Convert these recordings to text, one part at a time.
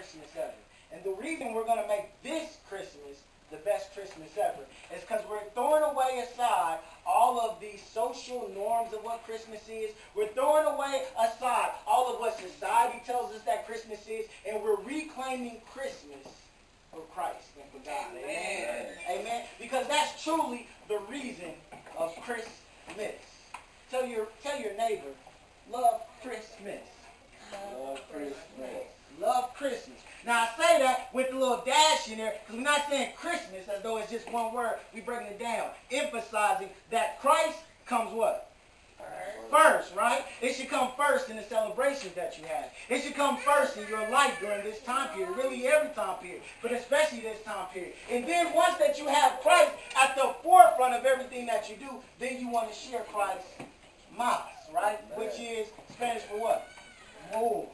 Christmas ever. And the reason we're going to make this Christmas the best Christmas ever is because we're throwing away aside all of these social norms of what Christmas is. We're throwing away aside all of what society tells us that Christmas is, and we're reclaiming Christmas for Christ and for God. Amen. Amen. Because that's truly the reason of Christmas. Tell your neighbor, love Christmas. Love Christmas. Love Christmas. Now I say that with a little dash in there because we're not saying Christmas as though it's just one word. We're breaking it down, emphasizing that Christ comes what? First, right? It should come first in the celebrations that you have. It should come first in your life during this time period, really every time period, but especially this time period. And then once that you have Christ at the forefront of everything that you do, then you want to share Christ más, right? Which is Spanish for what? More.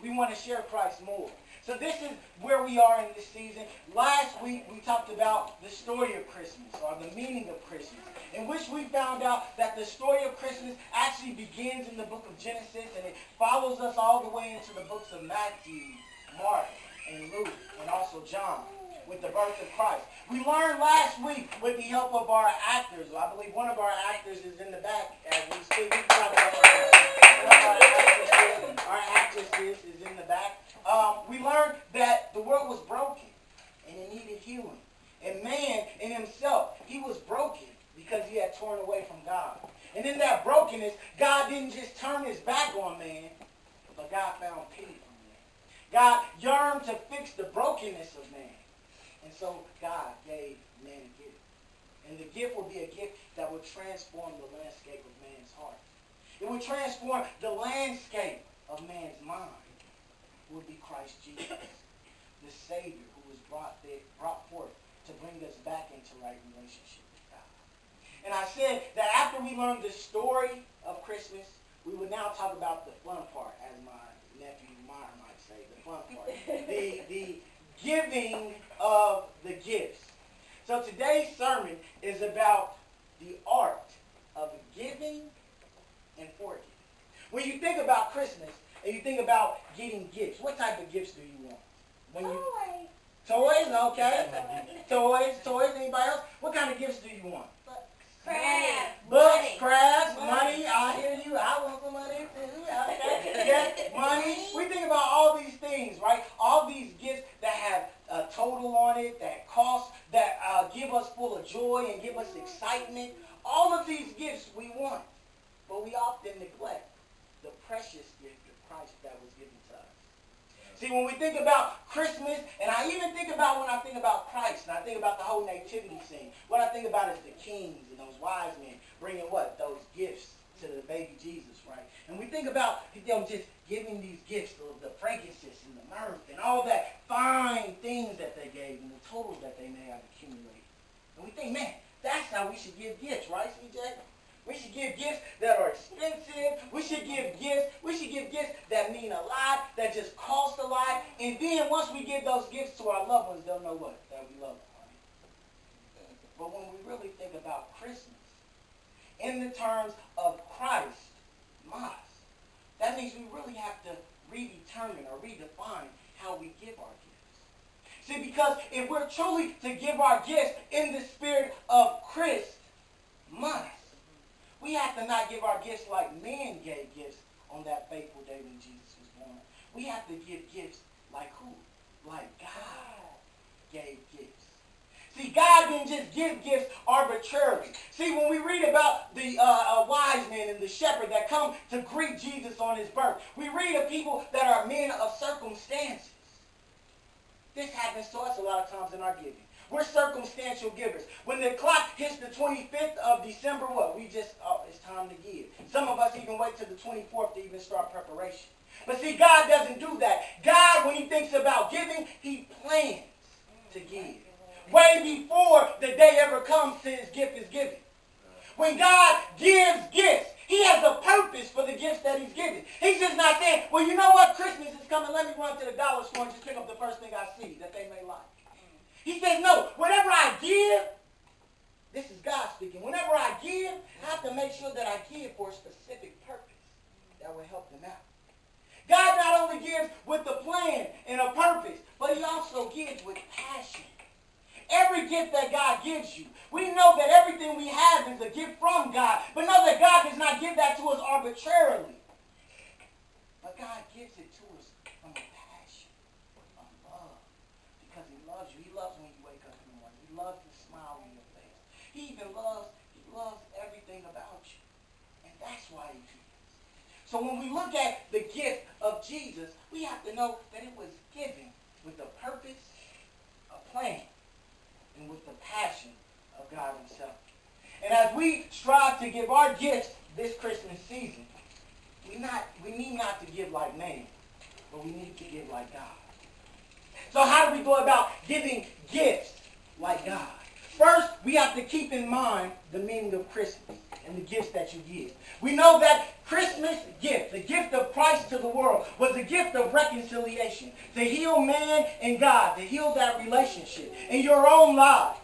We want to share Christ more. So this is where we are in this season. Last week we talked about the story of Christmas, or the meaning of Christmas, in which we found out that the story of Christmas actually begins in the book of Genesis, and it follows us all the way into the books of Matthew, Mark, and Luke, and also John, with the birth of Christ. We learned last week with the help of our actors. I believe one of our actors is in the back as we speak. Our actress is in the back. We learned that the world was broken and it needed healing. And man in himself, he was broken because he had torn away from God. And in that brokenness, God didn't just turn his back on man, but God found pity for man. God yearned to fix the brokenness of man. And so God gave man a gift. And the gift will be a gift that will transform the landscape of man's heart. It will transform the landscape of man's mind. It will be Christ Jesus, the Savior who was brought forth to bring us back into right relationship with God. And I said that after we learned the story of Christmas, we would now talk about the fun part, as my nephew Meyer might say, the fun part. the giving of the gifts. So today's sermon is about the art of giving and forgiving. When you think about Christmas and you think about getting gifts, what type of gifts do you want? Toys, okay. Toys, anybody else? What kind of gifts do you want? Books, crafts, money. I hear you. I want some money too. Okay. Yes, money. We think about all these things, right? All these gifts that have a total on it, that cost, that give us full of joy and give us excitement. All of these gifts we want, but we often neglect the precious gift of Christ that was given to us. See, when we think about Christmas, and I even think about when I think about Christ, and I think about the whole nativity scene, what I think about is the kings and those wise men bringing what? Those gifts to the baby Jesus, right? And we think about them just giving these gifts, the fragrances and the myrrh and all that fine things that they gave and the totals that they may have accumulated. And we think, man, that's how we should give gifts, right, CJ? We should give gifts that are expensive. We should give gifts that mean a lot, that just cost a lot. And then once we give those gifts to our loved ones, they'll know what? That we love them, right? But when we really think about Christmas, in the terms of Christ, Mas, that means we really have to redetermine or redefine how we give our gifts. See, because if we're truly to give our gifts in the spirit of Christ, Mas, we have to not give our gifts like man gave gifts on that fateful day when Jesus was born. We have to give gifts like who? Like God gave gifts. See, God didn't just give gifts arbitrarily. See, when we read about the wise men and the shepherd that come to greet Jesus on his birth, we read of people that are men of circumstances. This happens to us a lot of times in our giving. We're circumstantial givers. When the clock hits the 25th of December, what? It's time to give. Some of us even wait till the 24th to even start preparation. But see, God doesn't do that. God, when he thinks about giving, he plans to give. Way before the day ever comes to his gift is given. When God gives gifts, he has a purpose for the gifts that he's giving. He's just not saying, well, you know what? Christmas is coming. Let me run to the dollar store and just pick up the first thing I see that they may like. He says, no, whatever I give, this is God speaking. Whenever I give, I have to make sure that I give for a specific purpose that will help them out. God not only gives with a plan and a purpose, but he also gives with passion. Every gift that God gives you, we know that everything we have is a gift from God, but know that God does not give that to us arbitrarily. But God gives it to us from a passion, from love, because he loves you. He loves when you wake up in the morning. He loves the smile on your face. He loves everything about you. And that's why he gives. So when we look at the gift of Jesus, we have to know that it was given with a purpose, a plan, and with the passion of God himself. And as we strive to give our gifts this Christmas season, we need not to give like man, but we need to give like God. So how do we go about giving gifts like God? First, we have to keep in mind the meaning of Christmas and the gifts that you give. We know that Christmas gift, the gift of Christ to the world, was a gift of reconciliation, to heal man and God, to heal that relationship. In your own lives,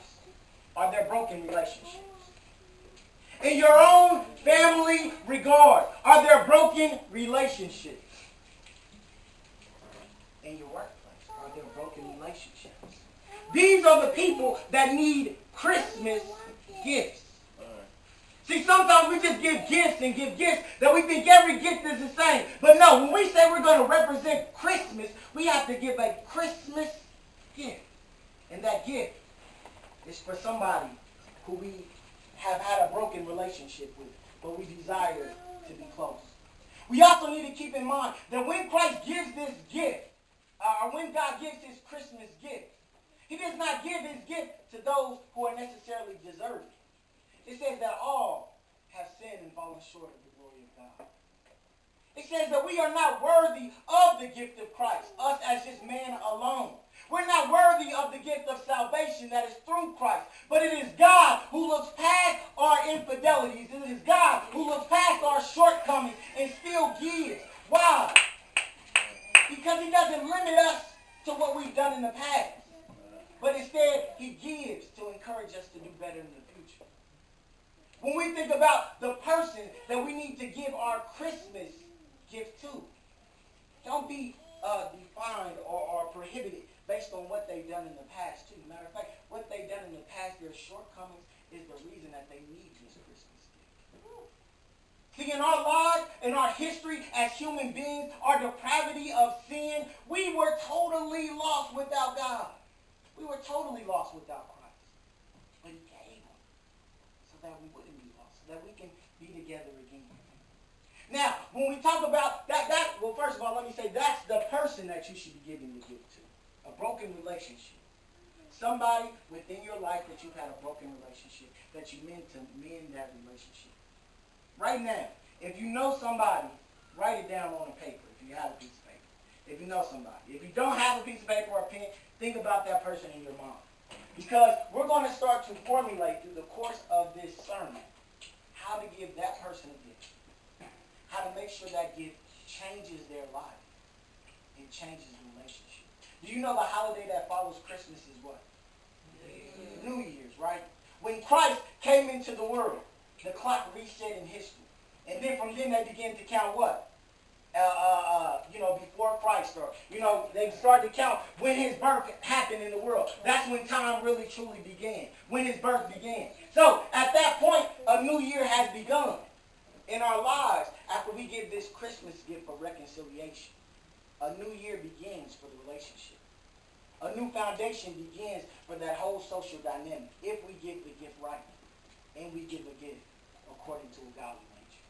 are there broken relationships? In your own family regard, are there broken relationships? In your workplace, are there broken relationships? These are the people that need Christmas gifts. See, sometimes we just give gifts and give gifts that we think every gift is the same. But no, when we say we're going to represent Christmas, we have to give a Christmas gift. And that gift is for somebody who we have had a broken relationship with, but we desire to be close. We also need to keep in mind that when Christ gives this gift, or when God gives his Christmas gift, he does not give his gift to those who are necessarily deserving. It says that all have sinned and fallen short of the glory of God. It says that we are not worthy of the gift of Christ, us as just man alone. We're not worthy of the gift of salvation that is through Christ. But it is God who looks past our infidelities. It is God who looks past our shortcomings and still gives. Why? Because he doesn't limit us to what we've done in the past. But instead, he gives to encourage us to do better in the future. When we think about the person that we need to give our Christmas gift to, don't be defined or prohibited based on what they've done in the past, too. Matter of fact, what they've done in the past, their shortcomings, is the reason that they need this Christmas gift. See, in our lives, in our history as human beings, our depravity of sin, we were totally lost without God. We were totally lost without Christ. But he gave him so that we wouldn't be lost, so that we can be together again. Now, when we talk about that, well, first of all, let me say that's the person that you should be giving the gift to. A broken relationship. Somebody within your life that you've had a broken relationship, that you meant to mend that relationship. Right now, if you know somebody, write it down on a paper if you have a piece of paper. If you know somebody. If you don't have a piece of paper or a pen, think about that person in your mind. Because we're going to start to formulate through the course of this sermon how to give that person a gift. How to make sure that gift changes their life and changes the relationship. Do you know the holiday that follows Christmas is what? New Year's, right? When Christ came into the world, the clock reset in history. And then from then they began to count what? Before Christ, or, they started to count when his birth happened in the world. That's when time really truly began, when his birth began. So, at that point, a new year has begun in our lives after we give this Christmas gift of reconciliation. A new year begins for the relationship. A new foundation begins for that whole social dynamic if we give the gift right and we give a gift according to a godly nature.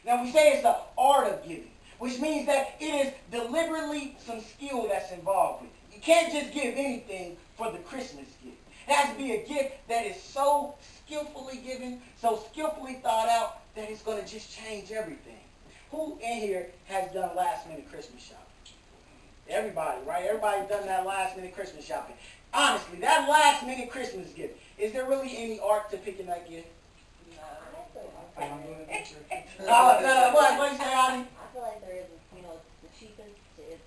Now, we say it's the art of giving, which means that it is deliberately some skill that's involved with it. You can't just give anything for the Christmas gift. It has to be a gift that is so skillfully given, so skillfully thought out, that it's going to just change everything. Who in here has done last-minute Christmas shopping? Everybody, right? Everybody's done that last-minute Christmas shopping. Honestly, that last-minute Christmas gift, is there really any art to picking that gift? No. What do you say, Adi? I feel like there is, the cheapest. It's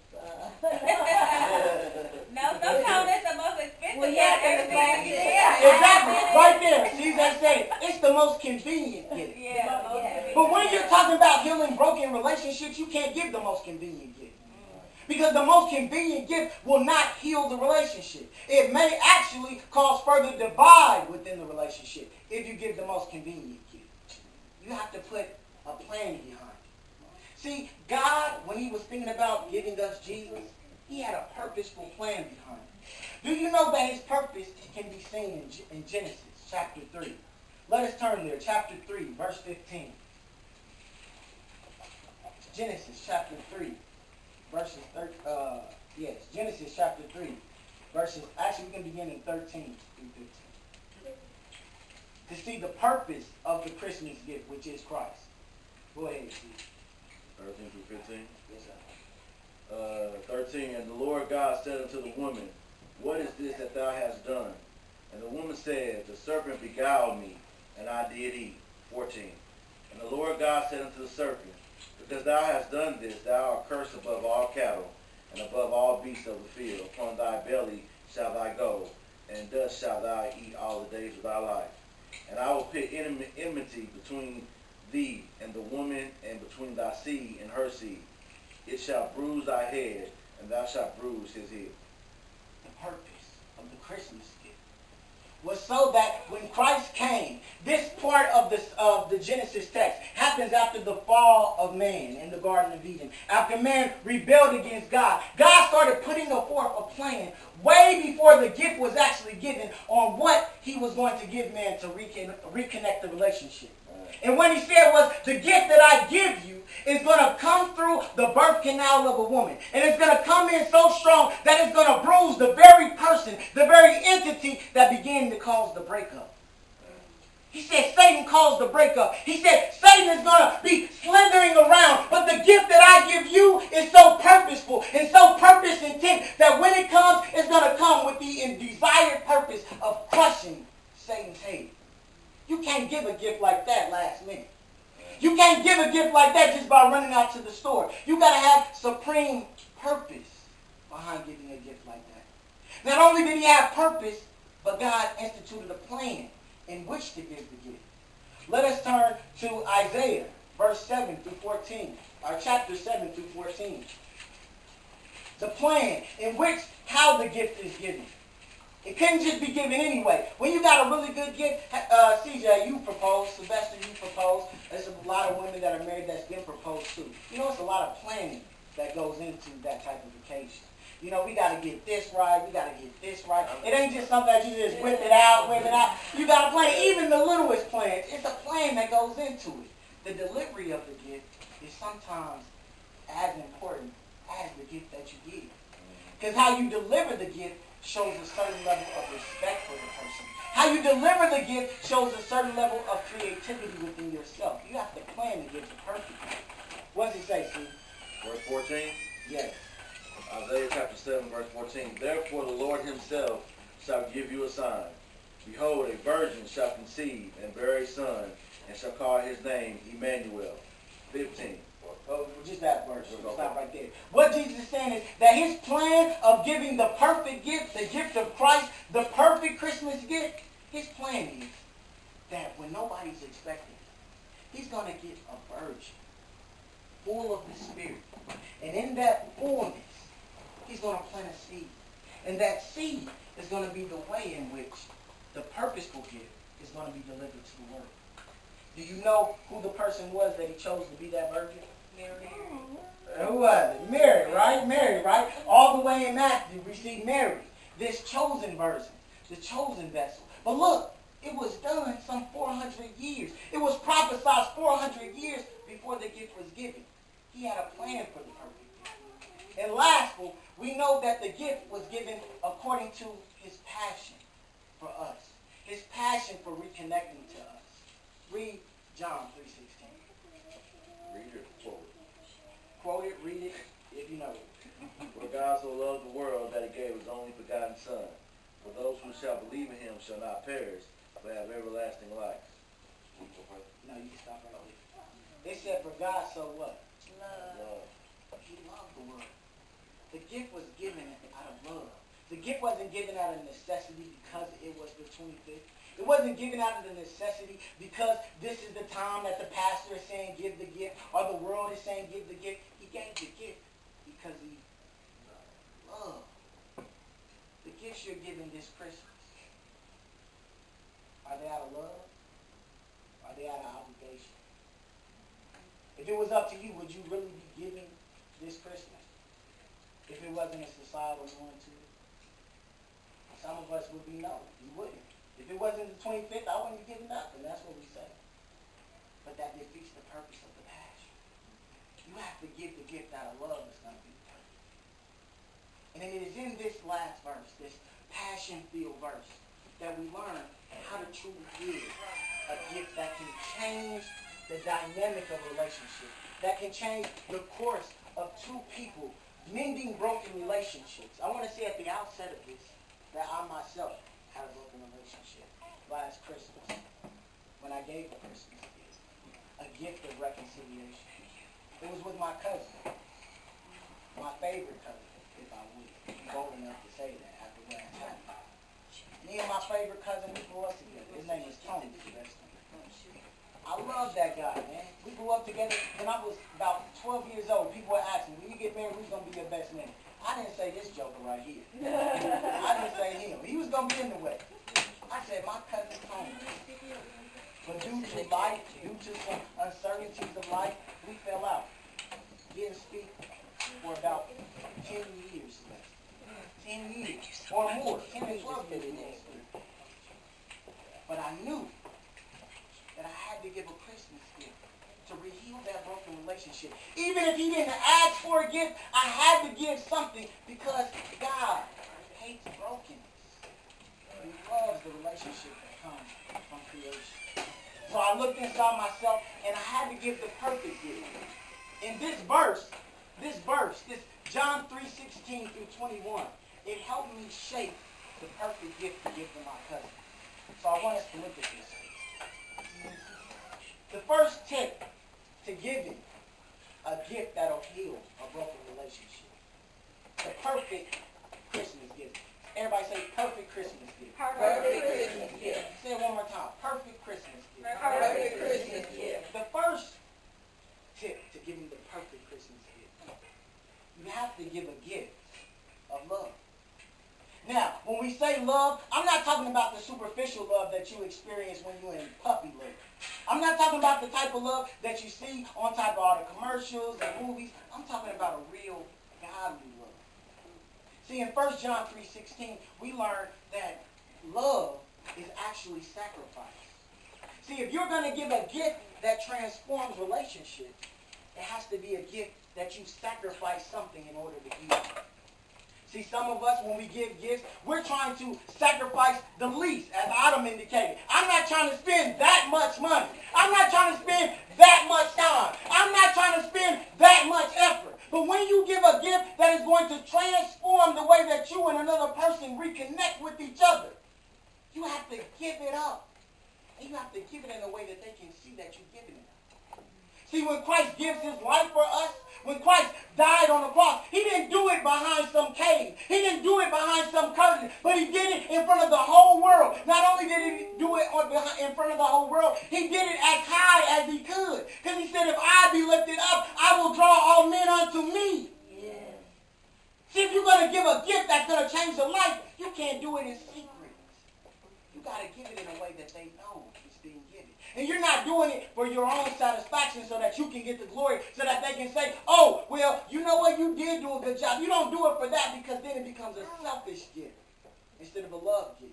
No, sometimes it's the most expensive. Well, yeah, Exactly. Right there. See, they say it's the most convenient gift. Yeah. But when you're talking about healing broken relationships, relationships, you can't give the most convenient gift. Because the most convenient gift will not heal the relationship. It may actually cause further divide within the relationship if you give the most convenient gift. You have to put a plan behind it. See, God, when he was thinking about giving us Jesus, he had a purposeful plan behind it. Do you know that his purpose can be seen in Genesis chapter 3? Let us turn there. Chapter 3, verse 15. Genesis chapter 3. Verses Genesis chapter 3, verses, actually we can begin in 13 through 15. To see the purpose of the Christmas gift, which is Christ. Go ahead, Steve. 13 through 15. Yes, sir. 13, and the Lord God said unto the woman, what is this that thou hast done? And the woman said, the serpent beguiled me, and I did eat. 14. And the Lord God said unto the serpent, because thou hast done this, thou art cursed above all cattle, and above all beasts of the field. Upon thy belly shalt thou go, and dust shalt thou eat all the days of thy life. And I will put enmity between thee and the woman, and between thy seed and her seed. It shall bruise thy head, and thou shalt bruise his heel. The purpose of the Christmas gift was so that when Christ came, this part of the Genesis text happens after the fall of man in the Garden of Eden. After man rebelled against God, God started putting forth a plan way before the gift was actually given on what he was going to give man to reconnect the relationship. And what he said was, the gift that I give you is going to come through the birth canal of a woman. And it's going to come in so strong that it's going to bruise the very person, the very entity that began to cause the breakup. He said Satan caused the breakup. He said Satan is going to be slithering around. But the gift that I give you is so purposeful and so purpose intent that when it comes, it's going to come with the desired purpose of crushing Satan's head. You can't give a gift like that last minute. You can't give a gift like that just by running out to the store. You got to have supreme purpose behind giving a gift like that. Not only did he have purpose, but God instituted a plan in which to give the gift. Let us turn to Isaiah, verse 7 through 14, or chapter 7 through 14. The plan in which how the gift is given. It couldn't just be given anyway. When you got a really good gift, CJ, you proposed, Sylvester, you proposed. There's a lot of women that are married that's been proposed to. You know, it's a lot of planning that goes into that type of occasion. You know, we got to get this right. We got to get this right. It ain't just something that you just whip it out. You got to plan. Even the littlest plans, it's a plan that goes into it. The delivery of the gift is sometimes as important as the gift that you give. Because how you deliver the gift shows a certain level of respect for the person. How you deliver the gift shows a certain level of creativity within yourself. You have to plan the gift perfectly. What does it say, Steve? Verse 14? Yes. Isaiah chapter 7, verse 14. Therefore the Lord himself shall give you a sign. Behold, a virgin shall conceive and bear a son, and shall call his name Emmanuel. 15. Oh, just that verse. Stop right there. What Jesus is saying is that his plan of giving the perfect gift, the gift of Christ, the perfect Christmas gift, his plan is that when nobody's expecting it, he's going to get a virgin full of the Spirit. And in that fullness, he's going to plant a seed. And that seed is going to be the way in which the purposeful gift is going to be delivered to the world. Do you know who the person was that he chose to be that virgin? Mary. Who was it? Mary, right? Mary, right? All the way in Matthew, we see Mary, this chosen person, the chosen vessel. But look, it was done some 400 years. It was prophesied 400 years before the gift was given. He had a plan for the perfect gift. And lastly, we know that the gift was given according to his passion for us. His passion for reconnecting to us. Read John 3:16. Read it, quote it. Quote it, read it, if you know it. For God so loved the world that he gave his only begotten Son. For those who shall believe in him shall not perish, but have everlasting life. No, you can stop right there. It said, for God so what? Love. He loved the world. The gift was given out of love. The gift wasn't given out of necessity because it was the 25th. It wasn't given out of the necessity because this is the time that the pastor is saying give the gift or the world is saying give the gift. He gave the gift because he loved. The gifts you're giving this Christmas, are they out of love? Are they out of obligation? If it was up to you, would you really be giving this Christmas? If it wasn't a societal norm to it? Some of us would be no, you wouldn't. If it wasn't the 25th, I wouldn't be giving nothing. That's what we say. But that defeats the purpose of the passion. You have to give the gift out of love that's going to be perfect. And it is in this last verse, this passion-filled verse, that we learn how to truly give a gift that can change the dynamic of a relationship, that can change the course of two people mending broken relationships. I want to say at the outset of this that I myself had a broken relationship last Christmas when I gave a Christmas gift, a gift of reconciliation. It was with my cousin, my favorite cousin, if I would. I'm bold enough to say that after what I told you. Me and my favorite cousin, we grew up together. His name is Holmes, Sylvester. I love that guy, man. We grew up together when I was about 12 years old. People were asking, when you get married, who's going to be your best man? I didn't say this joker right here. I didn't say him. He was going to be in the way. I said, my cousin Holmes. But due to life, due to some uncertainties of life, we fell out. Didn't speak for about 10 years. 10 years or more. 10 to 12 years. We didn't speak. But I knew that I had to give a Christmas gift to reheal that broken relationship. Even if he didn't ask for a gift, I had to give something because God hates brokenness. He loves the relationship that comes from creation. So I looked inside myself and I had to give the perfect gift. In this verse, this John 3:16 through 21, it helped me shape the perfect gift to give to my cousin. So I want us to look at this. The first tip to giving a gift that'll heal a broken relationship. The perfect Christmas gift. Everybody say perfect Christmas gift. Perfect Christmas gift. Say it one more time. Perfect Christmas gift. Perfect Christmas gift. The first tip to giving the perfect Christmas gift. You have to give a gift of love. Now, when we say love, I'm not talking about the superficial love that you experience when you're in puppy love. I'm not talking about the type of love that you see on top of all the commercials and movies. I'm talking about a real godly love. See, in 1 John 3:16, we learn that love is actually sacrifice. See, if you're going to give a gift that transforms relationships, it has to be a gift that you sacrifice something in order to give. See, some of us, when we give gifts, we're trying to sacrifice the least, as Adam indicated. I'm not trying to spend that much money. I'm not trying to spend that much time. I'm not trying to spend that much effort. But when you give a gift that is going to transform the way that you and another person reconnect with each other, you have to give it up. And you have to give it in a way that they can see that you're giving it up. See, when Christ gives his life for us, when Christ died on the cross, he didn't do it behind some cave. He didn't do it behind some curtain, but he did it in front of the whole world. Not only did he do it in front of the whole world, he did it as high as he could. Because he said, if I be lifted up, I will draw all men unto me. Yes. See, if you're going to give a gift that's going to change your life, you can't do it in secret. You got to give it in a way that they know it's being given. And you're not doing it for your own satisfaction so that you can get the glory, so that they can say, oh, well, you know what, you did do a good job. You don't do it for that because then it becomes a selfish gift instead of a love gift.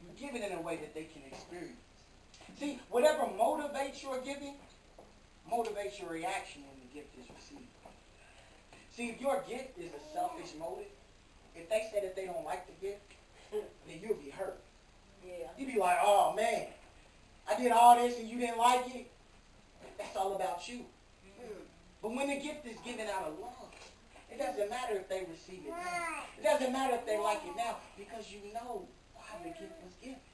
You give it in a way that they can experience. See, whatever motivates your giving, motivates your reaction when the gift is received. See, if your gift is a selfish motive, if they say that they don't like the gift, then you'll be hurt. Yeah. You'll be like, oh, man. I did all this and you didn't like it. That's all about you. But when the gift is given out of love, it doesn't matter if they receive it now. It doesn't matter if they like it now because you know why the gift was given.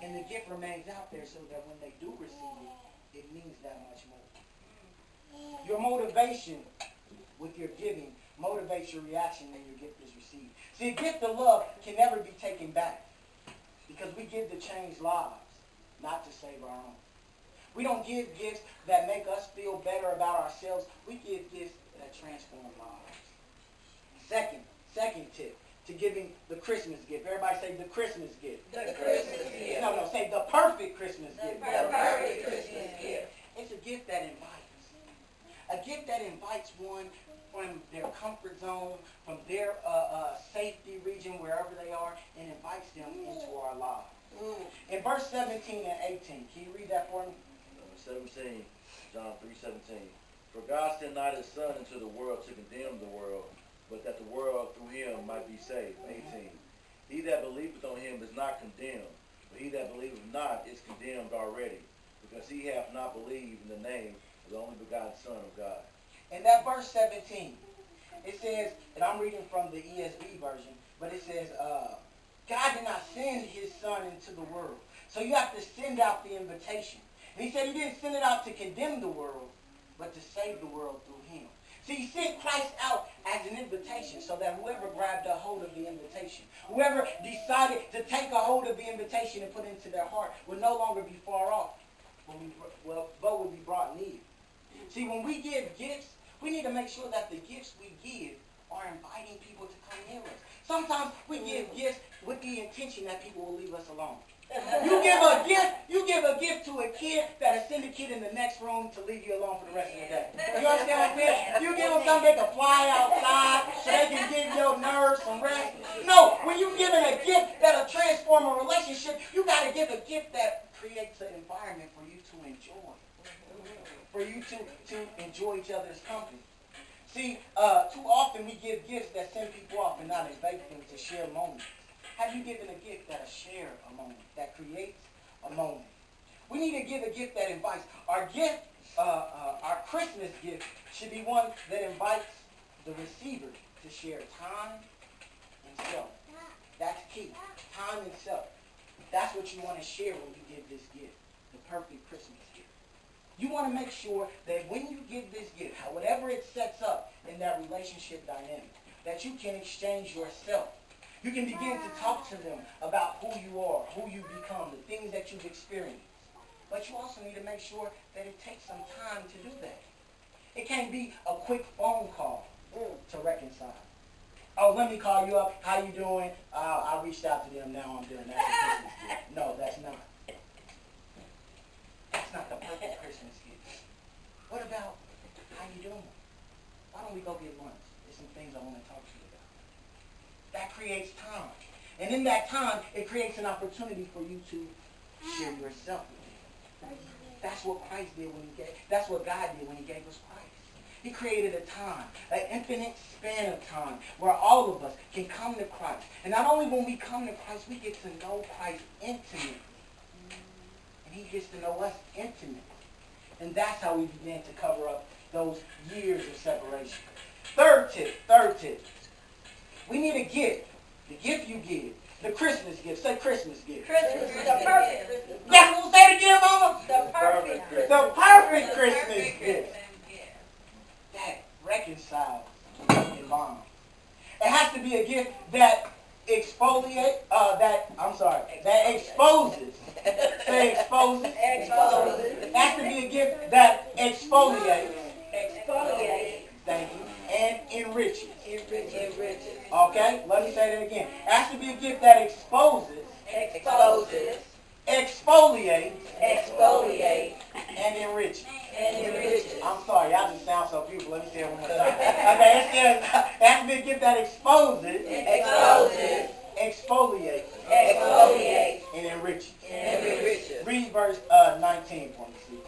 And the gift remains out there so that when they do receive it, it means that much more. Your motivation with your giving motivates your reaction when your gift is received. See, a gift of love can never be taken back. Because we give to change lives, not to save our own. We don't give gifts that make us feel better about ourselves. We give gifts that transform lives. Second tip to giving the Christmas gift. Everybody say the Christmas gift. The Christmas gift. No, say the perfect Christmas gift. The perfect Christmas gift. It's a gift that invites. A gift that invites one from their comfort zone, from their safety region, wherever they are, and invites them into our lives. In verse 17 and 18, can you read that for me? 17, John 3:17. For God sent not his Son into the world to condemn the world, but that the world through him might be saved. 18. He that believeth on him is not condemned, but he that believeth not is condemned already, because he hath not believed in the name of the only begotten Son of God. In that verse 17, it says, and I'm reading from the ESV version, but it says, God did not send his Son into the world. So you have to send out the invitation. And he said he didn't send it out to condemn the world, but to save the world through him. See, he sent Christ out as an invitation so that whoever grabbed a hold of the invitation, whoever decided to take a hold of the invitation and put it into their heart would no longer be far off, but would be brought near. See, when we give gifts, we need to make sure that the gifts we give are inviting people to come near us. Sometimes we give gifts with the intention that people will leave us alone. You give a gift to a kid that'll send a kid in the next room to leave you alone for the rest of the day. You understand what I'm saying? You give them something they can fly outside so they can give your nerves some rest. No, when you giving a gift that'll transform a relationship, you got to give a gift that creates an environment for you to enjoy. For you to enjoy each other's company. See, too often we give gifts that send people off and not invite them to share moments. Have you given a gift that'll share a moment, that creates a moment? We need to give a gift that invites. Our gift, our Christmas gift, should be one that invites the receiver to share time and self. That's key. Time and self. That's what you want to share when you give this gift, the perfect Christmas gift. You want to make sure that when you give this gift, whatever it sets up in that relationship dynamic, that you can exchange yourself. You can begin to talk to them about who you are, who you become, the things that you've experienced. But you also need to make sure that it takes some time to do that. It can't be a quick phone call to reconcile. Oh, let me call you up. How you doing? I reached out to them. Now I'm doing that. Christmas gift. No, that's not. That's not the perfect Christmas gift. What about how you doing? Why don't we go get lunch? There's some things I want to talk to you about. That creates time. And in that time, it creates an opportunity for you to share yourself with him. That's what Christ did when he gave. That's what God did when he gave us Christ. He created a time, an infinite span of time, where all of us can come to Christ. And not only when we come to Christ, we get to know Christ intimately. And he gets to know us intimately. And that's how we begin to cover up those years of separation. Third tip. We need a gift. The gift you give. The Christmas gift. Say Christmas gift. Christmas, the perfect Christmas gift. Yeah, we'll say it again, Mama. The perfect Christmas. The perfect Christmas gift. That reconciles and bonds. It has to be a gift that that exposes. Say exposes. Exposes. It has to be a gift that exfoliates. Exfoliate. Thank you. And enriches. Enriches. Okay? Let me say that again. It has to be a gift that exposes. Exposes. Exfoliates. Exfoliate. And enriches. And enriches. I'm sorry, y'all just sound so beautiful. Let me say it one more time. Okay, it has to be a gift that exposes. Exposes. Exfoliates. Exfoliate. And enriches. And enriches. Read verse 19 for me, see.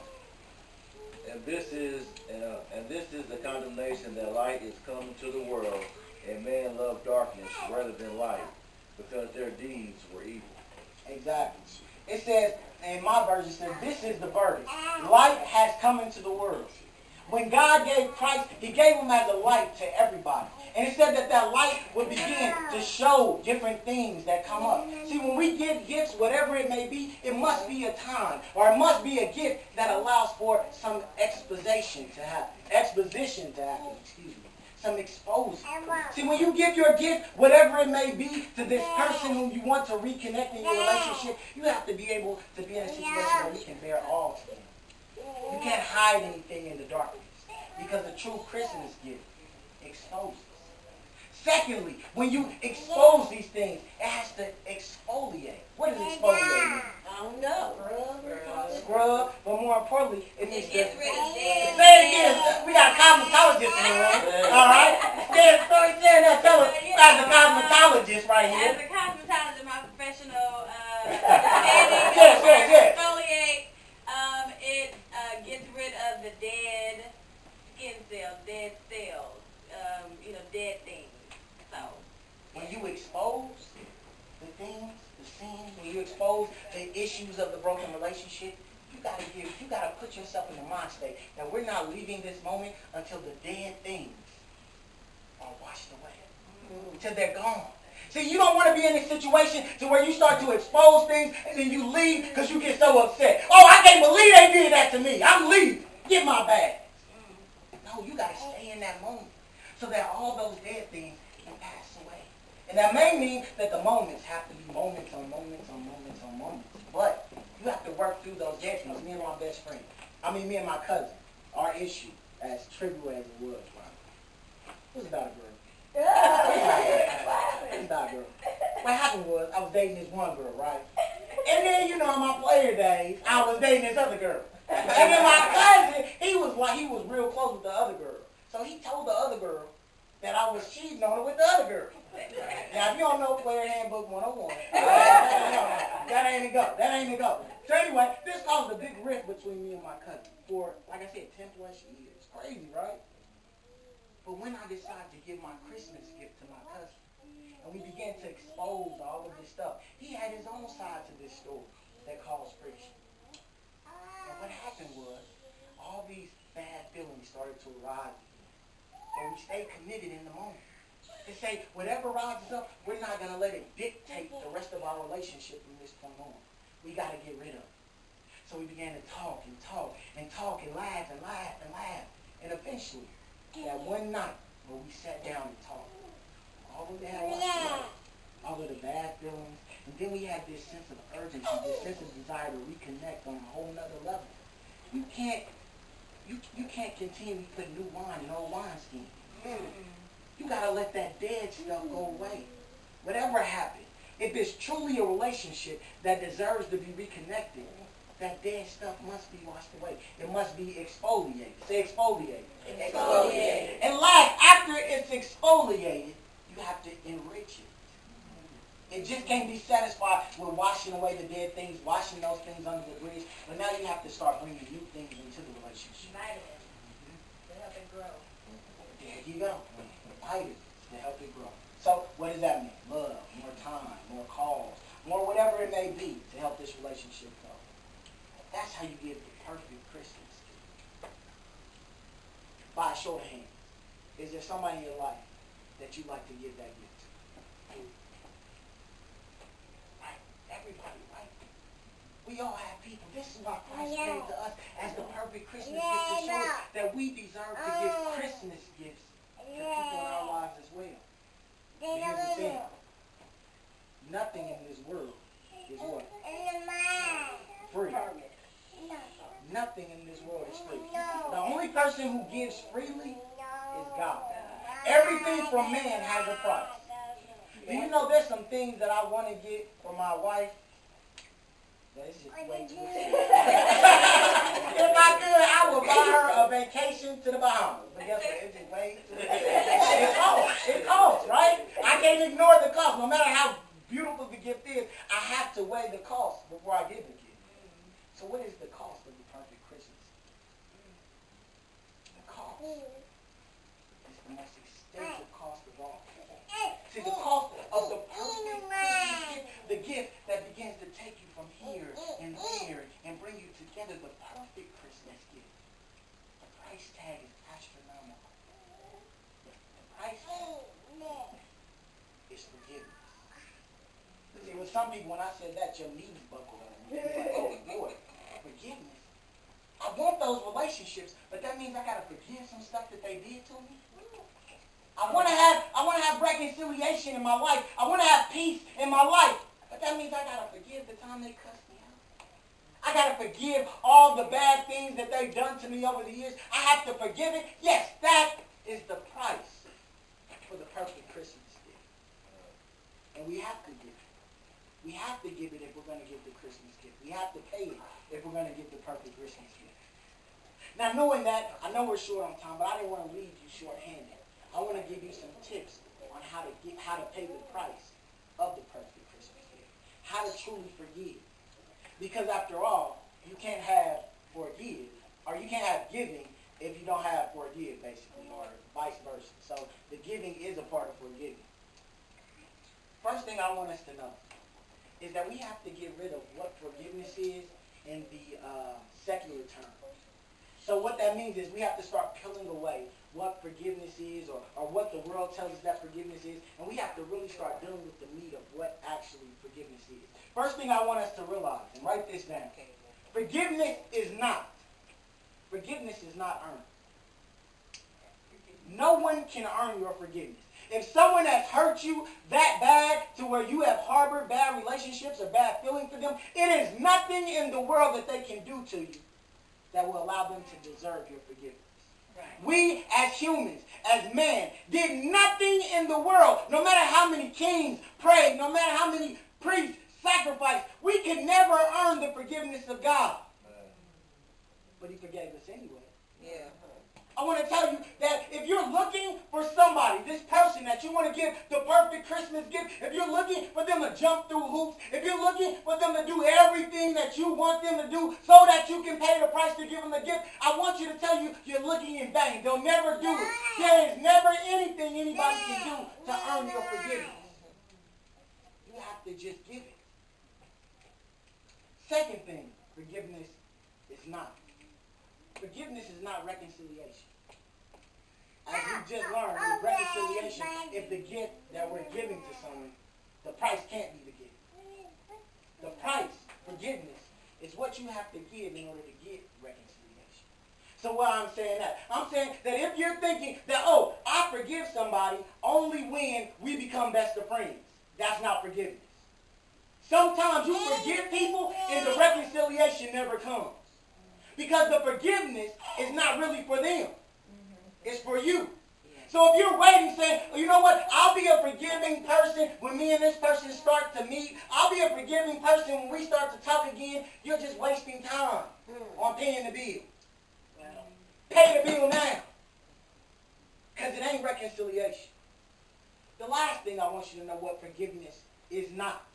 And this is the condemnation that light is come into the world, and man loved darkness rather than light, because their deeds were evil. Exactly. It says, in my version, it says, this is the verdict. Light has come into the world. When God gave Christ, he gave him as a light to everybody. And it said that light would begin to show different things that come up. See, when we give gifts, whatever it may be, it must be a time, or it must be a gift that allows for some exposition to happen. Excuse me. some exposure. See, when you give your gift, whatever it may be, to this person whom you want to reconnect in your relationship, you have to be able to be in a situation where you can bear all to them. You can't hide anything in the darkness, because a true Christmas gift exposes. Secondly, when you expose these things, it has to exfoliate. What does exfoliate mean? I don't know. Scrub, but more importantly, it means It gets rid of dead. Say it again. We got a cosmetologist in the room. All right? Start saying that. Tell us, as a cosmetologist right here. As a cosmetologist, my professional Yes. exfoliate, it gets rid of the dead skin cells, dead things. So When you expose the things, the sins, when you expose the issues of the broken relationship, you gotta put yourself in the mind state that we're not leaving this moment until the dead things are washed away, until they're gone. See, you don't want to be in a situation to where you start to expose things and then you leave because you get so upset. Oh, I can't believe they did that to me. I'm leaving. Get my bag. No, you got to stay in that moment so that all those dead things can pass away. And that may mean that the moments have to be moments on moments on moments on moments. But you have to work through those dead things. Me and my cousin, our issue, as trivial as it was, right? It was about a girl. It's about a girl. What happened was, I was dating this one girl, right? And then, in my player days, I was dating this other girl. And then my cousin, he was real close with the other girl. So he told the other girl that I was cheating on her with the other girl. Now, if you don't know Player Handbook 101, that ain't a go. So anyway, this caused a big rift between me and my cousin for, like I said, 10 plus years. Crazy, right? But when I decided to give my Christmas gift to my cousin, and we began to expose all of this stuff, he had his own side to this story that caused friction. And what happened was, all these bad feelings started to arise. And we stayed committed in the moment. To say, whatever rises up, we're not going to let it dictate the rest of our relationship from this point on. We got to get rid of it. So we began to talk and laugh and laugh and laugh. And eventually, that one night where we sat down and talked, all of that was all of the bad feelings, and then we had this sense of urgency, this sense of desire to reconnect on a whole nother level. You can't continue to put new wine in old wineskin. You gotta let that dead stuff go away. Whatever happened, if it's truly a relationship that deserves to be reconnected, that dead stuff must be washed away. It must be exfoliated. Say exfoliate. Exfoliate. And last, after it's exfoliated, you have to enrich it. It just can't be satisfied with washing away the dead things, washing those things under the bridge. But now you have to start bringing new things into the relationship. vitamins to help it grow. There you go. Vitamins to help it grow. So what does that mean? Love, more time, more calls, more whatever it may be to help this relationship grow. That's how you give the perfect Christmas gift. By a show of hands, is there somebody in your life that you'd like to give that gift to? Right? Everybody, right? We all have people. This is why Christ came to us as the perfect Christmas gift to show us that we deserve to give Christmas gifts to people in our lives as well. But here's the thing. Nothing in this world is what? Free. Nothing in this world is free. The only person who gives freely is God. Everything from man has a price. Do you know there's some things that I want to get for my wife? That is just way too expensive. If I could, I would buy her a vacation to the Bahamas. But guess what? It's just way too expensive. It costs, right? I can't ignore the cost. No matter how beautiful the gift is, I have to weigh the cost before I give the gift. So what is the cost of the perfect Christmas? The cost is the most extensive cost of all. See, the cost of the perfect Christmas gift, the gift that begins to take you from here and there and bring you together, the perfect Christmas gift. The price tag is astronomical. The price tag is forgiveness. See, with some people, when I said that, your knees buckled on me. Like, oh, Lord, forgiveness. I want those relationships, but that means I got to forgive some stuff that they did to me. I want to have reconciliation in my life. I want to have peace in my life. But that means I got to forgive the time they cussed me out. I got to forgive all the bad things that they've done to me over the years. I have to forgive it. Yes, that is the price for the perfect Christmas gift. And we have to give it. We have to give it if we're going to give the Christmas gift. We have to pay it if we're going to give the perfect Christmas gift. Now, knowing that, I know we're short on time, but I didn't want to leave you short-handed. I want to give you some tips on how to pay the price of the perfect Christmas gift. How to truly forgive. Because after all, you can't have forgive, or you can't have giving if you don't have forgive, basically, or vice versa. So the giving is a part of forgiving. First thing I want us to know is that we have to get rid of what forgiveness is in the secular term. So what that means is we have to start peeling away what forgiveness is, or what the world tells us that forgiveness is, and we have to really start dealing with the meat of what actually forgiveness is. First thing I want us to realize, and write this down, forgiveness is not earned. No one can earn your forgiveness. If someone has hurt you that bad to where you have harbored bad relationships or bad feelings for them, it is nothing in the world that they can do to you that will allow them to deserve your forgiveness. Right. We as humans, as man, did nothing in the world, no matter how many kings prayed, no matter how many priests sacrificed, we could never earn the forgiveness of God. But he forgave us anyway. Yeah. I want to tell you that if you're looking for somebody, this person that you want to give the perfect Christmas gift, if you're looking for them to jump through hoops, if you're looking for them to do everything that you want them to do so that you can pay the price to give them the gift, I want you to tell you you're looking in vain. They'll never do it. There is never anything anybody can do to earn your forgiveness. You have to just give it. Second thing, forgiveness is not. Forgiveness is not reconciliation. As we just learned, with reconciliation, if the gift that we're giving to someone, the price can't be the gift. The price, forgiveness, is what you have to give in order to get reconciliation. So why I'm saying that? I'm saying that if you're thinking that, oh, I forgive somebody only when we become best of friends, that's not forgiveness. Sometimes you forgive people and the reconciliation never comes. Because the forgiveness is not really for them. It's for you. So if you're waiting saying, oh, you know what, I'll be a forgiving person when me and this person start to meet. I'll be a forgiving person when we start to talk again. You're just wasting time on paying the bill. Pay the bill now. Because it ain't reconciliation. The last thing I want you to know what forgiveness is not.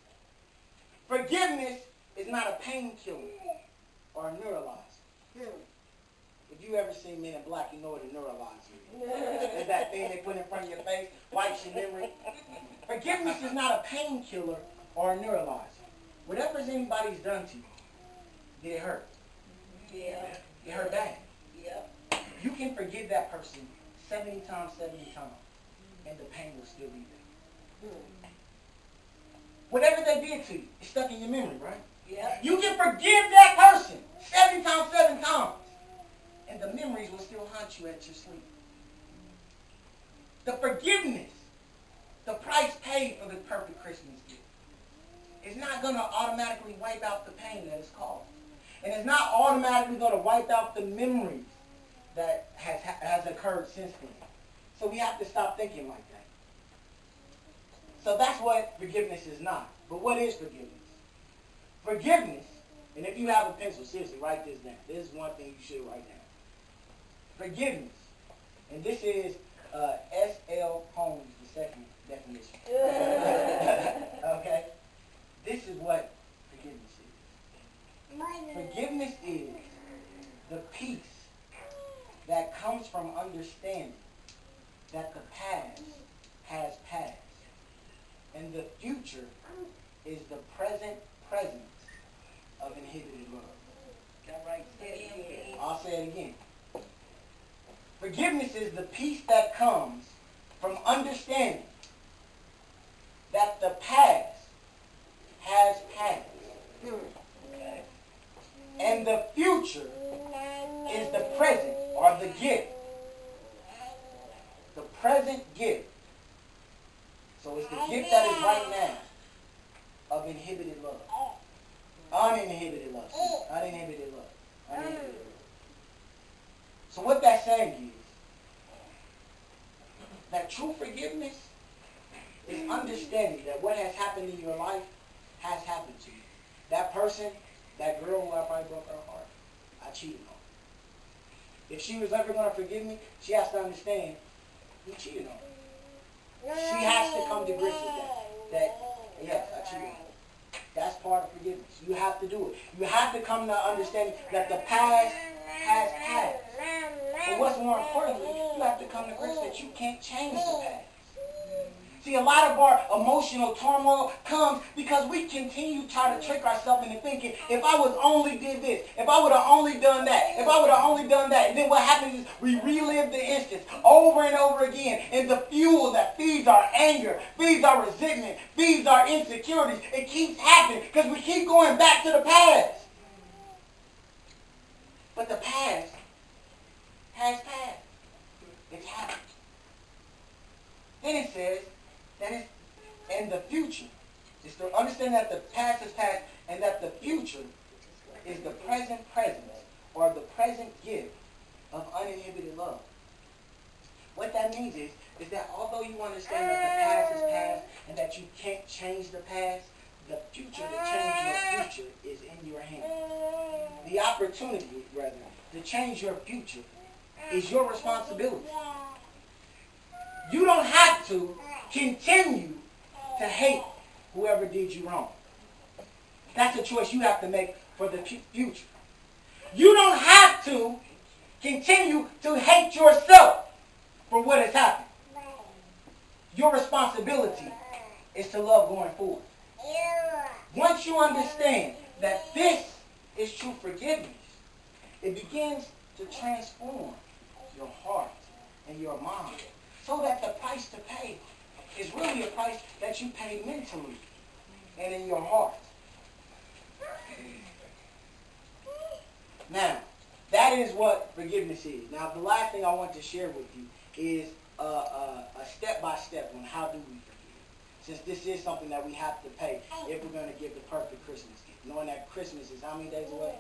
Forgiveness is not a painkiller or a neuralizer. If you ever seen Men in Black, you know what a neuralizer is. It's that thing they put in front of your face, wipes your memory. Forgiveness is not a painkiller or a neuralizer. Whatever anybody's done to you, did it hurt? Yeah. It hurt bad. Yeah. You can forgive that person 70 times, and the pain will still be there. Whatever they did to you, it's stuck in your memory, right? Yeah. You can forgive that person 7 times, and the memories will still haunt you at your sleep. The forgiveness, the price paid for the perfect Christmas gift, is not going to automatically wipe out the pain that it's caused. And it's not automatically going to wipe out the memories that has occurred since then. So we have to stop thinking like that. So that's what forgiveness is not. But what is forgiveness? Forgiveness, and if you have a pencil, seriously, write this down. This is one thing you should write down. Forgiveness, and this is S.L. Holmes, the second definition. Okay? This is what forgiveness is. Forgiveness is the peace that comes from understanding that the past has passed, and the future is the presence of inhibited love. That right? I'll say it again. Forgiveness is the peace that comes from understanding that the past has passed. And the future is the present or the gift the present gift. So it's the gift that is right now of inhibited love. Uninhibited love. Uninhibited love. Uninhibited love. So what that's saying is that true forgiveness is understanding that what has happened in your life has happened to you. That person, that girl who I probably broke her heart, I cheated on her. If she was ever going to forgive me, she has to understand he cheated on her. She has to come to grips with that. That, yes, I cheated on her. That's part of forgiveness. You have to do it. You have to come to understanding that the past has passed. But what's more importantly, you have to come to grips that you can't change the past. See, a lot of our emotional turmoil comes because we continue to try to trick ourselves into thinking, if I was only did this, if I would have only done that, if I would have only done that. And then what happens is we relive the instance over and over again. And the fuel that feeds our anger, feeds our resentment, feeds our insecurities, it keeps happening because we keep going back to the past. But the past has passed. It's happened. Then it says, that is in the future. It's to understand that the past is past and that the future is the present presence or the present gift of uninhibited love. What that means is that although you understand that the past is past and that you can't change the past, the future to change your future is in your hand. The opportunity, rather, to change your future is your responsibility. You don't have to continue to hate whoever did you wrong. That's a choice you have to make for the future. You don't have to continue to hate yourself for what has happened. Your responsibility is to love going forward. Once you understand that this is true forgiveness, it begins to transform your heart and your mind so that the price to pay is really a price that you pay mentally and in your heart. Now, that is what forgiveness is. Now, the last thing I want to share with you is a step-by-step on how do we forgive. Since this is something that we have to pay if we're going to give the perfect Christmas gift. Knowing that Christmas is how many days away?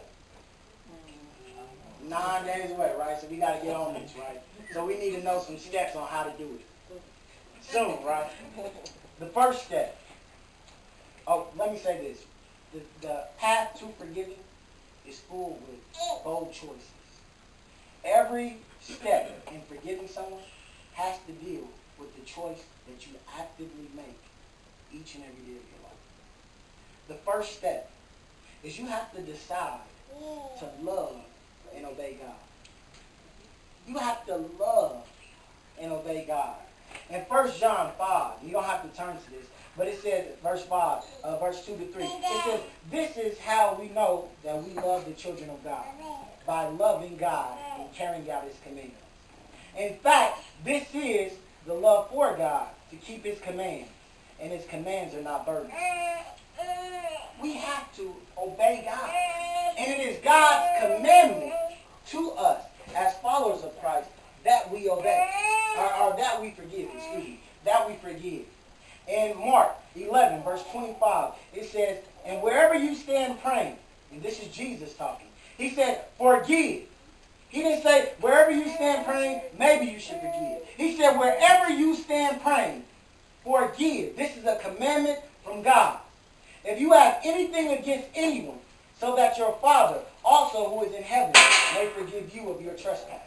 9 days away, right? So we got to get on this, right? So we need to know some steps on how to do it. Soon, right? The first step. Oh, let me say this. The path to forgiving is full with bold choices. Every step in forgiving someone has to deal with the choice that you actively make each and every day of your life. The first step is you have to decide to love and obey God. You have to love and obey God. In 1 John 5, you don't have to turn to this, but it says, verse 5, verse 2 to 3, it says, this is how we know that we love the children of God, by loving God and carrying out His commandments. In fact, this is the love for God, to keep His commands, and His commands are not burdens. We have to obey God. And it is God's commandment to us as followers of Christ that we obey, or that we forgive, that we forgive. In Mark 11, verse 25, it says, and wherever you stand praying, and this is Jesus talking, He said, forgive. He didn't say, wherever you stand praying, maybe you should forgive. He said, wherever you stand praying, forgive. This is a commandment from God. If you have anything against anyone, so that your Father also who is in heaven may forgive you of your trespasses.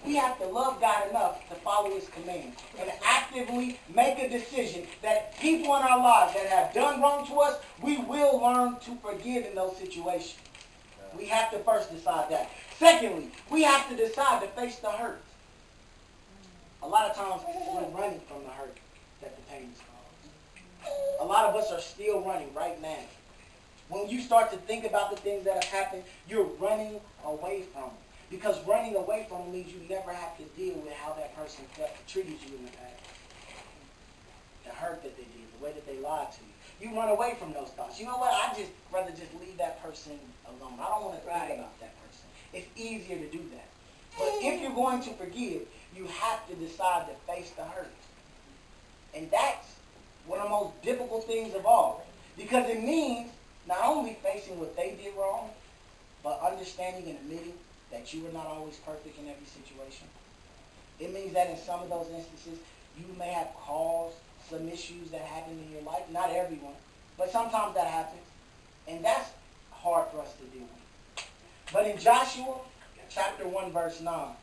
We have to love God enough to follow His command and actively make a decision that people in our lives that have done wrong to us, we will learn to forgive in those situations. We have to first decide that. Secondly, we have to decide to face the hurt. A lot of times we're running from the hurt that the pain is caused. A lot of us are still running right now. When you start to think about the things that have happened, you're running away from it. Because running away from it means you never have to deal with how that person treated you in the past. The hurt that they did, the way that they lied to you. You run away from those thoughts. You know what? I'd just rather just leave that person alone. I don't want to think about that person. It's easier to do that. But if you're going to forgive, you have to decide to face the hurt. And that's one of the most difficult things of all. Because it means not only facing what they did wrong, but understanding and admitting that you were not always perfect in every situation. It means that in some of those instances, you may have caused some issues that happen in your life. Not everyone, but sometimes that happens. And that's hard for us to deal with. But in Joshua chapter 1, verse 9,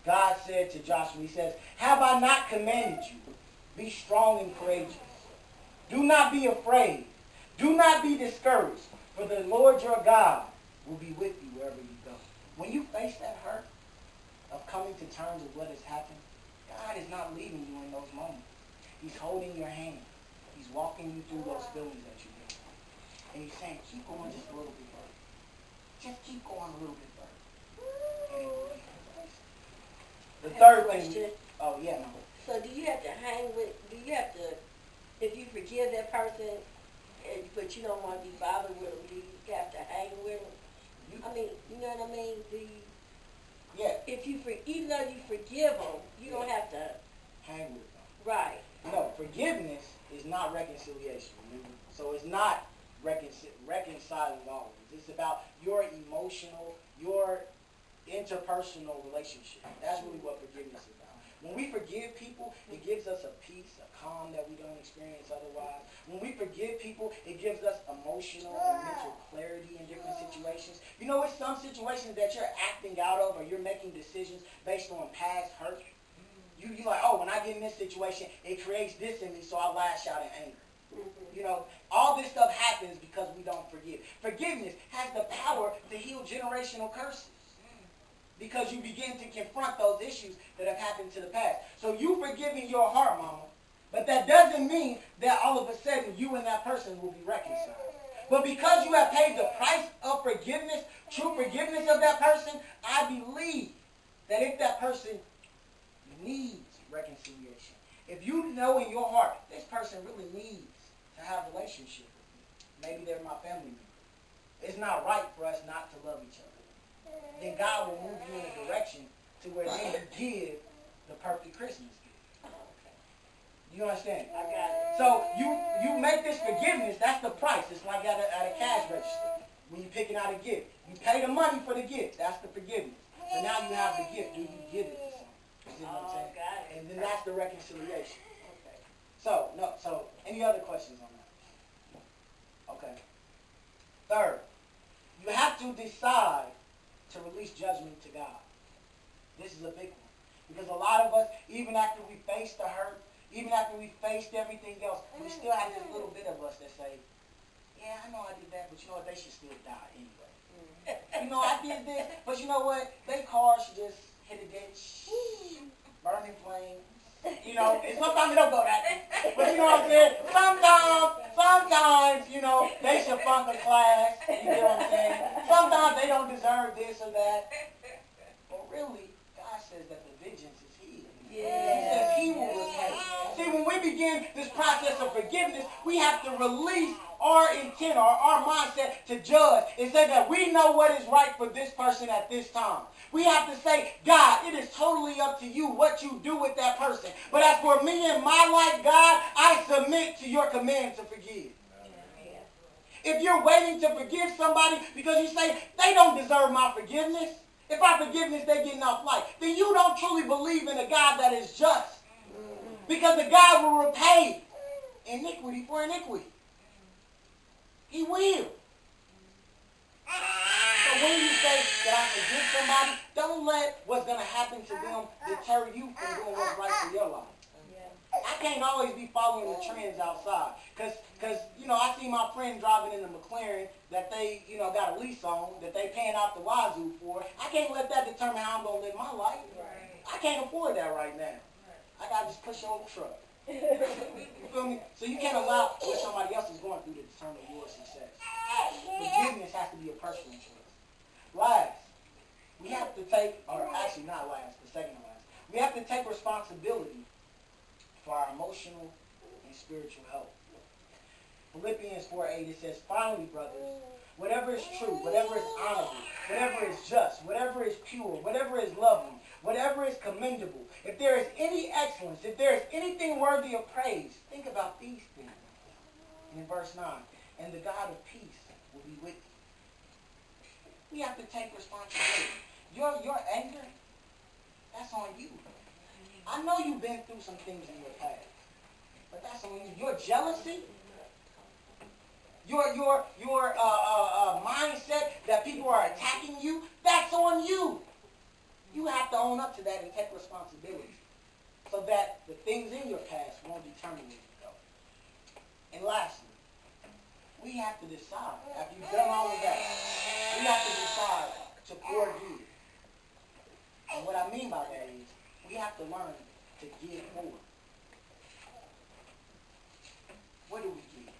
God said to Joshua, he says, "Have I not commanded you? Be strong and courageous. Do not be afraid. Do not be discouraged, for the Lord your God will be with you wherever you go." When you face that hurt of coming to terms with what has happened, God is not leaving you in those moments. He's holding your hand. He's walking you through those feelings that you get. And he's saying, keep going just a little bit further. Just keep going a little bit further. And he will be there. The third thing. Oh, yeah, no. So do you have to if you forgive that person, but you don't want to be bothered with them, do you have to hang with them? I mean, you know what I mean? Yeah. Even though you forgive them, you don't have to hang with them. Right. No, forgiveness is not reconciliation. Remember? So it's not reconciling always. It's about your emotional, your interpersonal relationship. That's really what forgiveness is about. When we forgive people, it gives us a peace, a calm that we don't experience otherwise. When we forgive people, it gives us emotional and mental clarity in different situations. You know, it's some situations that you're acting out of or you're making decisions based on past hurt. You're like, oh, when I get in this situation, it creates this in me, so I lash out in anger. You know, all this stuff happens because we don't forgive. Forgiveness has the power to heal generational curses because you begin to confront those issues that have happened to the past. So you forgiving your heart, mama, but that doesn't mean that all of a sudden you and that person will be reconciled. But because you have paid the price of forgiveness, true forgiveness of that person, I believe that if that person needs reconciliation, if you know in your heart, this person really needs to have a relationship with me, maybe they're my family member, it's not right for us not to love each other, then God will move you in a direction to where then you give the perfect Christmas gift. You understand? I got it. So you make this forgiveness, that's the price. It's like at a cash register when you're picking out a gift. You pay the money for the gift. That's the forgiveness. So now you have the gift. Do you give it to someone? You see what I'm saying? Got it. And then that's the reconciliation. Okay. So any other questions on that? Okay. Third, you have to decide to release judgment to God. This is a big one. Because a lot of us, even after we faced the hurt, even after we faced everything else, we still have this little bit of us that say, yeah, I know I did that, but you know what, they should still die anyway. You know, I did this, but you know what, their car should just hit a ditch, burning flames. You know, and sometimes it don't go that deep. But you know what I'm saying? Sometimes, you know, they should flunk a class. You know what I'm saying? Sometimes they don't deserve this or that. But really, God says that the vengeance is His. Yeah. He says He will repay. See, when we begin this process of forgiveness, we have to release our intent or our mindset to judge and say that we know what is right for this person at this time. We have to say, God, it is totally up to you what you do with that person. But as for me and my life, God, I submit to your command to forgive. If you're waiting to forgive somebody because you say, they don't deserve my forgiveness, if our forgiveness they're getting off light, then you don't truly believe in a God that is just. Because the God will repay iniquity for iniquity. He will. So when you say that I forgive somebody, don't let what's going to happen to them deter you from doing what's right for your life. I can't always be following the trends outside. Because, you know, I see my friend driving in a McLaren that they, you know, got a lease on, that they paying out the wazoo for. I can't let that determine how I'm going to live my life. I can't afford that right now. I got to just push over the truck. You feel me? So you can't allow what somebody else is going through to determine your success. Forgiveness has to be a personal choice. Last, we have to take, or actually not last, but second to last, we have to take responsibility for our emotional and spiritual health. Philippians 4:8, it says, finally, brothers, whatever is true, whatever is honorable, whatever is just, whatever is pure, whatever is lovely, whatever is commendable, if there is any excellence, if there is anything worthy of praise, think about these things. And in verse 9, and the God of peace will be with you. We have to take responsibility. Your anger, that's on you. I know you've been through some things in your past, but that's on you. Your jealousy, your mindset that people are attacking you, that's on you. You have to own up to that and take responsibility so that the things in your past won't determine where you go. And lastly, we have to decide, after you've done all of that, we have to decide to forgive. And what I mean by that is, we have to learn to give more. What do we give?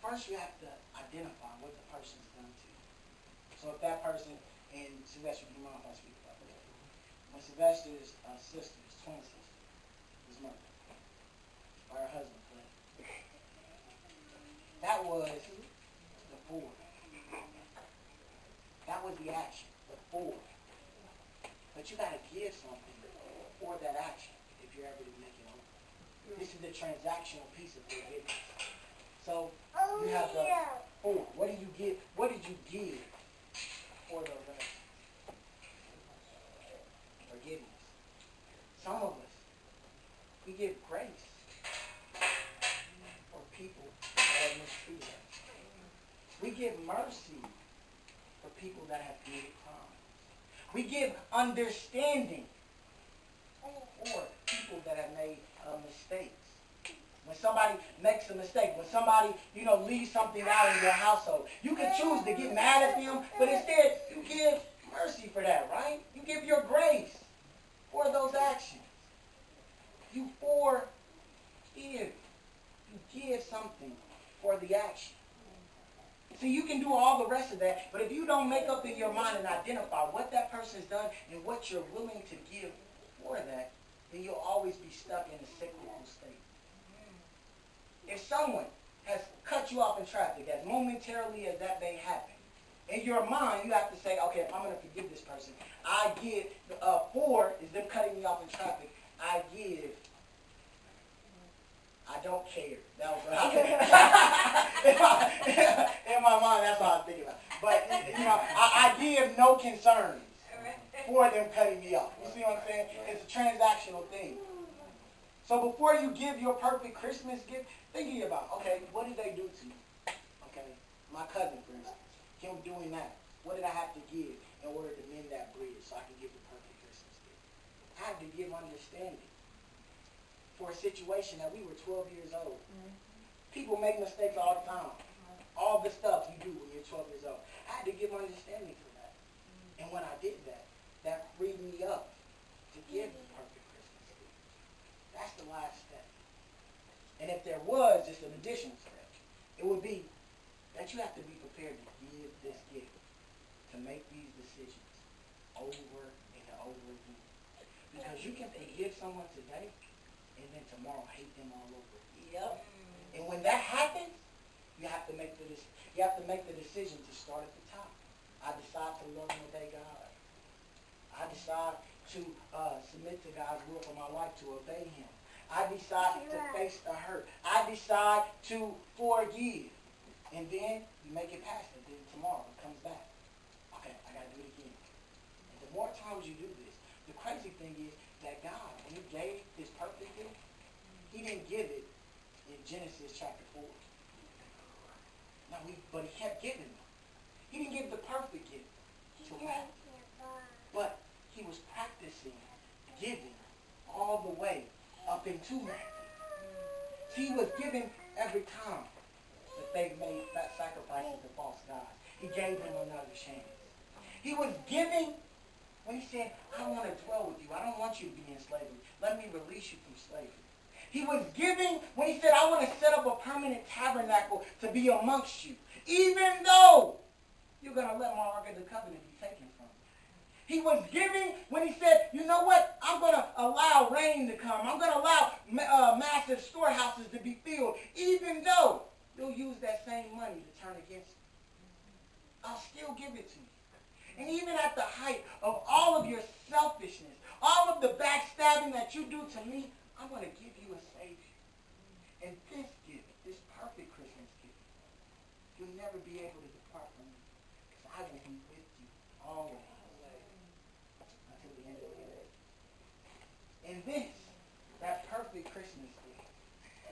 First, you have to identify what the person's done to you. So if that person, and Sylvester, do you mind if I speak about that? When Sylvester's sister, his twin sister, was murdered by her husband, that was the forward. That was the action, the forward. But you got to give something for that action if you're ever to make it over. This is the transactional piece of forgiveness. So you have the forward. What do you give? What did you give for those actions? Forgiveness. Some of us, we give grace for people that have mistreated us. We give mercy for people that have committed crimes. We give understanding for people that have made mistakes. When somebody makes a mistake, when somebody, leaves something out in your household, you can choose to get mad at them, but instead you give mercy for that, right? You give your grace for those actions. You forgive. You give something for the action. See, you can do all the rest of that, but if you don't make up in your mind and identify what that person's done and what you're willing to give for that, then you'll always be stuck in a cyclical state. If someone has cut you off in traffic, as momentarily as that may happen, in your mind, you have to say, okay, if I'm going to forgive this person, I give, for is them cutting me off in traffic, I give, I don't care. That was what in my mind, that's what I was thinking about. But, I give no concerns for them cutting me off. You see what I'm saying? It's a transactional thing. So before you give your perfect Christmas gift, thinking about, okay, what did they do to me? Okay, my cousin, for instance, him doing that. What did I have to give in order to mend that bridge so I can give the perfect Christmas gift? I had to give understanding for a situation that we were 12 years old. People make mistakes all the time. All the stuff you do when you're 12 years old. I had to give understanding for that. And when I did that, that freed me up to give the perfect Christmas gift. That's the last step. And if there was just an additional step, it would be that you have to be prepared to give this gift, to make these decisions over and over again. Because you can forgive someone today, and then tomorrow hate them all over again. Yep. And when that happens, you have to make the decision to start at the top. I decide to love and obey God. I decide to submit to God's will for my life, to obey Him. I decide to face the hurt. I decide to forgive. And then you make it past it. Then tomorrow it comes back. Okay, I got to do it again. And the more times you do this, the crazy thing is that God, when He gave His perfect gift, He didn't give it in Genesis chapter 4. No, but He kept giving them. He didn't give the perfect gift to Matthew. But He was practicing giving all the way up into Matthew. He was giving every time that they made that sacrifices to false gods. He gave them another chance. He was giving when He said, I don't want to dwell with you. I don't want you to be in slavery. Let me release you from slavery. He was giving when He said, I want to set up a permanent tabernacle to be amongst you, even though you're going to let my Ark of the Covenant be taken from you. He was giving when He said, you know what? I'm going to allow rain to come. I'm going to allow massive storehouses to be filled, even backstabbing that you do to me, I'm going to give you a Savior. And this gift, this perfect Christmas gift, you'll never be able to depart from me because I will be with you always until the end of the earth. And this, that perfect Christmas gift,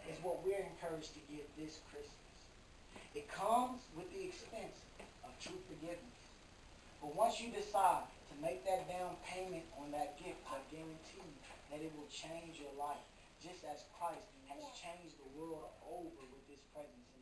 is what we're encouraged to give this Christmas. It comes with the expense of true forgiveness. But once you decide to make that down payment on that gift, I guarantee you that it will change your life, just as Christ has changed the world over with his presence in